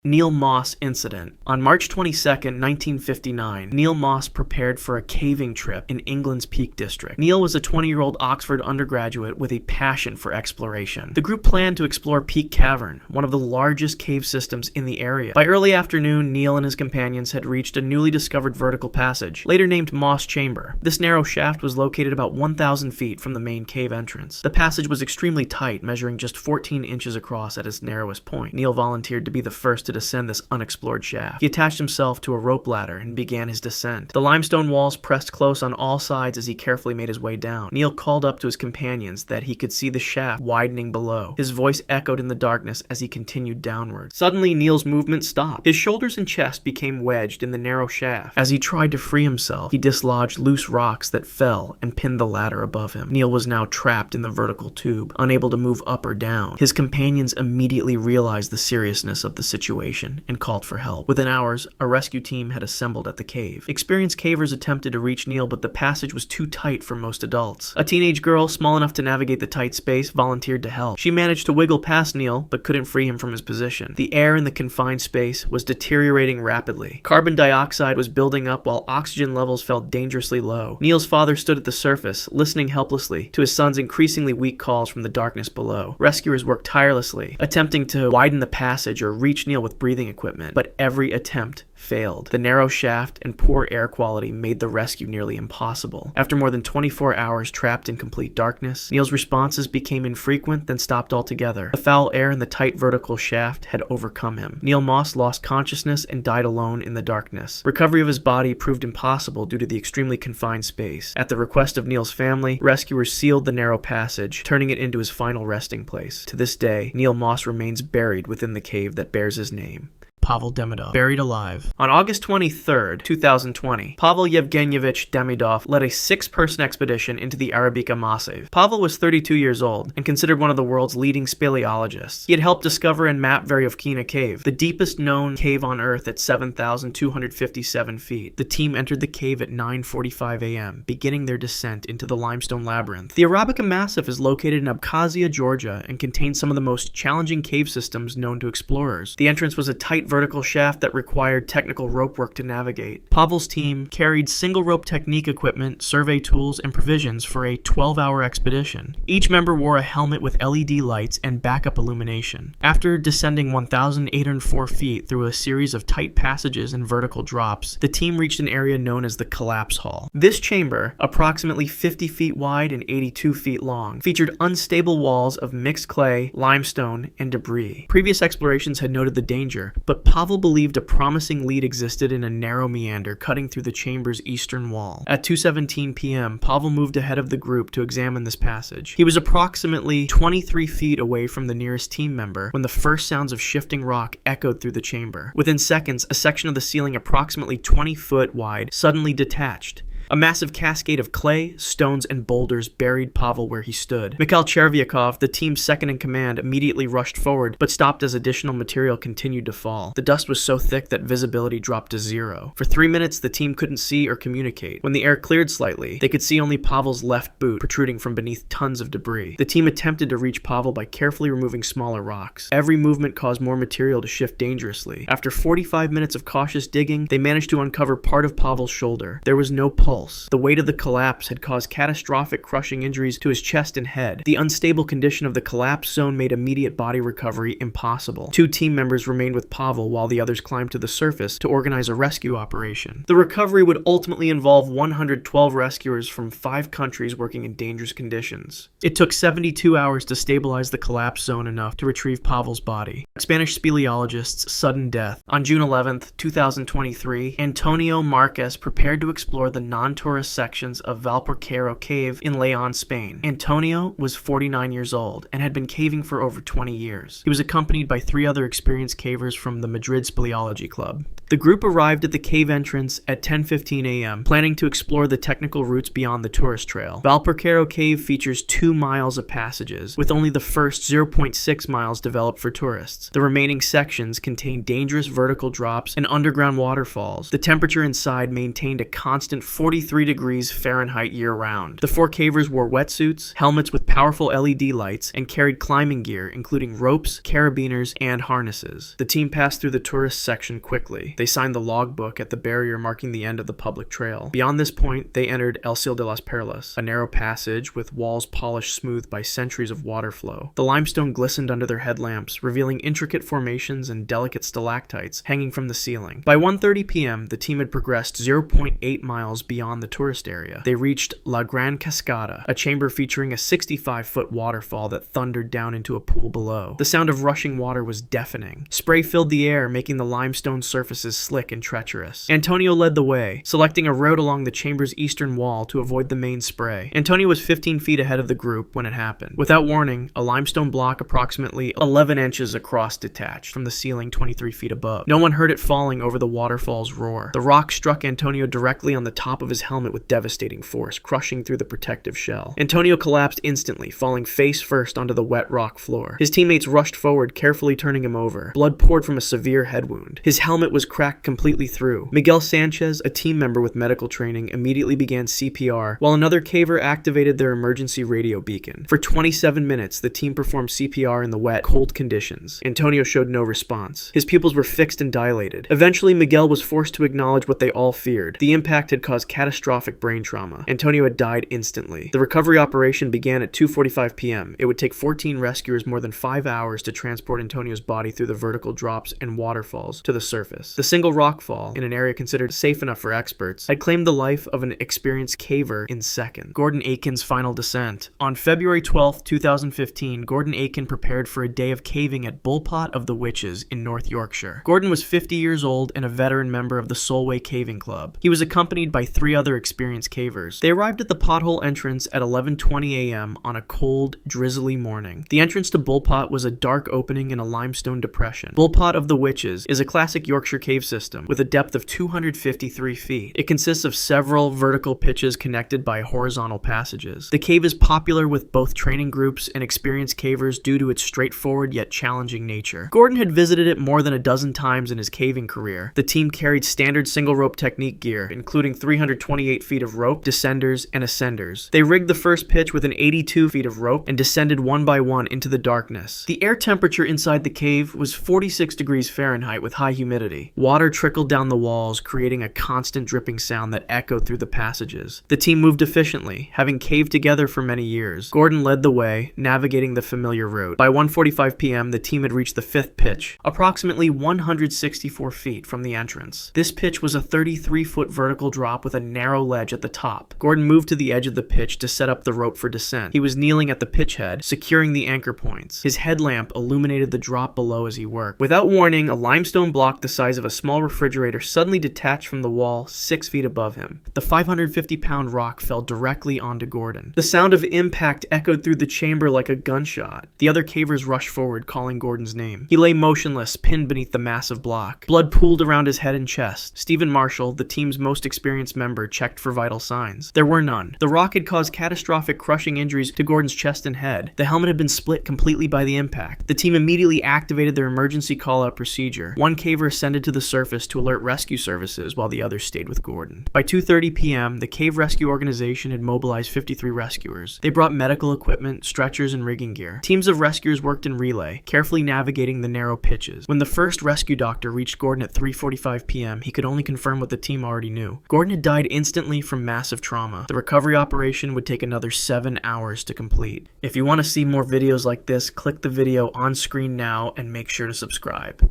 Neil Moss incident. On March 22, 1959, Neil Moss prepared for a caving trip in England's Peak District. Neil was a 20-year-old Oxford undergraduate with a passion for exploration. The group planned to explore Peak Cavern, one of the largest cave systems in the area. By early afternoon, Neil and his companions had reached a newly discovered vertical passage, later named Moss Chamber. This narrow shaft was located about 1,000 feet from the main cave entrance. The passage was extremely tight, measuring just 14 inches across at its narrowest point. Neil volunteered to be the first to descend this unexplored shaft. He attached himself to a rope ladder and began his descent. The limestone walls pressed close on all sides as he carefully made his way down. Neil called up to his companions that he could see the shaft widening below. His voice echoed in the darkness as he continued downward. Suddenly, Neil's movement stopped. His shoulders and chest became wedged in the narrow shaft. As he tried to free himself, he dislodged loose rocks that fell and pinned the ladder above him. Neil was now trapped in the vertical tube, unable to move up or down. His companions immediately realized the seriousness of the situation and called for help. Within hours, a rescue team had assembled at the cave. Experienced cavers attempted to reach Neil, but the passage was too tight for most adults. A teenage girl, small enough to navigate the tight space, volunteered to help. She managed to wiggle past Neil, but couldn't free him from his position. The air in the confined space was deteriorating rapidly. Carbon dioxide was building up while oxygen levels felt dangerously low. Neil's father stood at the surface, listening helplessly to his son's increasingly weak calls from the darkness below. Rescuers worked tirelessly, attempting to widen the passage or reach Neil with breathing equipment, but every attempt failed. The narrow shaft and poor air quality made the rescue nearly impossible. After more than 24 hours trapped in complete darkness, Neil's responses became infrequent, then stopped altogether. The foul air in the tight vertical shaft had overcome him. Neil Moss lost consciousness and died alone in the darkness. Recovery of his body proved impossible due to the extremely confined space. At the request of Neil's family, rescuers sealed the narrow passage, turning it into his final resting place. To this day, Neil Moss remains buried within the cave that bears his name. Pavel Demidov, buried alive. On August 23, 2020, Pavel Yevgenyevich Demidov led a 6-person expedition into the Arabica Massive. Pavel was 32 years old and considered one of the world's leading speleologists. He had helped discover and map Veryovkina Cave, the deepest known cave on Earth at 7,257 feet. The team entered the cave at 9:45 a.m., beginning their descent into the limestone labyrinth. The Arabica Massif is located in Abkhazia, Georgia, and contains some of the most challenging cave systems known to explorers. The entrance was a tight vertical shaft that required technical rope work to navigate. Pavel's team carried single rope technique equipment, survey tools, and provisions for a 12-hour expedition. Each member wore a helmet with LED lights and backup illumination. After descending 1,804 feet through a series of tight passages and vertical drops, the team reached an area known as the Collapse Hall. This chamber, approximately 50 feet wide and 82 feet long, featured unstable walls of mixed clay, limestone, and debris. Previous explorations had noted the danger, but Pavel believed a promising lead existed in a narrow meander cutting through the chamber's eastern wall. At 2:17 p.m., Pavel moved ahead of the group to examine this passage. He was approximately 23 feet away from the nearest team member when the first sounds of shifting rock echoed through the chamber. Within seconds, a section of the ceiling approximately 20 foot wide suddenly detached. A massive cascade of clay, stones, and boulders buried Pavel where he stood. Mikhail Chervyakov, the team's second-in-command, immediately rushed forward, but stopped as additional material continued to fall. The dust was so thick that visibility dropped to 0. For 3 minutes, the team couldn't see or communicate. When the air cleared slightly, they could see only Pavel's left boot protruding from beneath tons of debris. The team attempted to reach Pavel by carefully removing smaller rocks. Every movement caused more material to shift dangerously. After 45 minutes of cautious digging, they managed to uncover part of Pavel's shoulder. There was no pulse. The weight of the collapse had caused catastrophic crushing injuries to his chest and head. The unstable condition of the collapse zone made immediate body recovery impossible. 2 team members remained with Pavel while the others climbed to the surface to organize a rescue operation. The recovery would ultimately involve 112 rescuers from 5 countries working in dangerous conditions. It took 72 hours to stabilize the collapse zone enough to retrieve Pavel's body. Spanish speleologist's sudden death. On June 11, 2023, Antonio Marquez prepared to explore the non-tourist sections of Valporquero Cave in Leon, Spain. Antonio was 49 years old and had been caving for over 20 years. He was accompanied by 3 other experienced cavers from the Madrid Speleology Club. The group arrived at the cave entrance at 10:15 a.m., planning to explore the technical routes beyond the tourist trail. Valporquero Cave features 2 miles of passages, with only the first 0.6 miles developed for tourists. The remaining sections contain dangerous vertical drops and underground waterfalls. The temperature inside maintained a constant 40 43 degrees Fahrenheit year-round. The 4 cavers wore wetsuits, helmets with powerful LED lights, and carried climbing gear, including ropes, carabiners, and harnesses. The team passed through the tourist section quickly. They signed the logbook at the barrier marking the end of the public trail. Beyond this point, they entered El Sil de las Perlas, a narrow passage with walls polished smooth by centuries of water flow. The limestone glistened under their headlamps, revealing intricate formations and delicate stalactites hanging from the ceiling. By 1:30 p.m., the team had progressed 0.8 miles beyond the tourist area. They reached La Gran Cascada, a chamber featuring a 65-foot waterfall that thundered down into a pool below. The sound of rushing water was deafening. Spray filled the air, making the limestone surfaces slick and treacherous. Antonio led the way, selecting a road along the chamber's eastern wall to avoid the main spray. Antonio was 15 feet ahead of the group when it happened. Without warning, a limestone block approximately 11 inches across detached from the ceiling 23 feet above. No one heard it falling over the waterfall's roar. The rock struck Antonio directly on the top of his helmet with devastating force, crushing through the protective shell. Antonio collapsed instantly, falling face first onto the wet rock floor. His teammates rushed forward, carefully turning him over. Blood poured from a severe head wound. His helmet was cracked completely through. Miguel Sanchez, a team member with medical training, immediately began CPR, while another caver activated their emergency radio beacon. For 27 minutes, the team performed CPR in the wet, cold conditions. Antonio showed no response. His pupils were fixed and dilated. Eventually, Miguel was forced to acknowledge what they all feared. The impact had caused catastrophic brain trauma. Antonio had died instantly. The recovery operation began at 2:45 p.m. It would take 14 rescuers more than 5 hours to transport Antonio's body through the vertical drops and waterfalls to the surface. The single rockfall, in an area considered safe enough for experts, had claimed the life of an experienced caver in seconds. Gordon Aitken's final descent. On February 12, 2015, Gordon Aitken prepared for a day of caving at Bullpot of the Witches in North Yorkshire. Gordon was 50 years old and a veteran member of the Solway Caving Club. He was accompanied by 3 other experienced cavers. They arrived at the pothole entrance at 11:20 a.m. on a cold, drizzly morning. The entrance to Bullpot was a dark opening in a limestone depression. Bullpot of the Witches is a classic Yorkshire cave system with a depth of 253 feet. It consists of several vertical pitches connected by horizontal passages. The cave is popular with both training groups and experienced cavers due to its straightforward yet challenging nature. Gordon had visited it more than a dozen times in his caving career. The team carried standard single rope technique gear, including 328 feet of rope, descenders, and ascenders. They rigged the first pitch with an 82 feet of rope and descended one by one into the darkness. The air temperature inside the cave was 46 degrees Fahrenheit with high humidity. Water trickled down the walls, creating a constant dripping sound that echoed through the passages. The team moved efficiently, having caved together for many years. Gordon led the way, navigating the familiar route. By 1:45 p.m., the team had reached the 5th pitch, approximately 164 feet from the entrance. This pitch was a 33-foot vertical drop with a narrow ledge at the top. Gordon moved to the edge of the pitch to set up the rope for descent. He was kneeling at the pitch head, securing the anchor points. His headlamp illuminated the drop below as he worked. Without warning, a limestone block the size of a small refrigerator suddenly detached from the wall 6 feet above him. The 550-pound rock fell directly onto Gordon. The sound of impact echoed through the chamber like a gunshot. The other cavers rushed forward, calling Gordon's name. He lay motionless, pinned beneath the massive block. Blood pooled around his head and chest. Stephen Marshall, the team's most experienced member, checked for vital signs. There were none. The rock had caused catastrophic crushing injuries to Gordon's chest and head. The helmet had been split completely by the impact. The team immediately activated their emergency call-out procedure. One caver ascended to the surface to alert rescue services while the others stayed with Gordon. By 2:30 p.m., the Cave Rescue Organization had mobilized 53 rescuers. They brought medical equipment, stretchers, and rigging gear. Teams of rescuers worked in relay, carefully navigating the narrow pitches. When the first rescue doctor reached Gordon at 3:45 p.m., he could only confirm what the team already knew. Gordon had died instantly from massive trauma. The recovery operation would take another 7 hours to complete. If you want to see more videos like this, click the video on screen now and make sure to subscribe.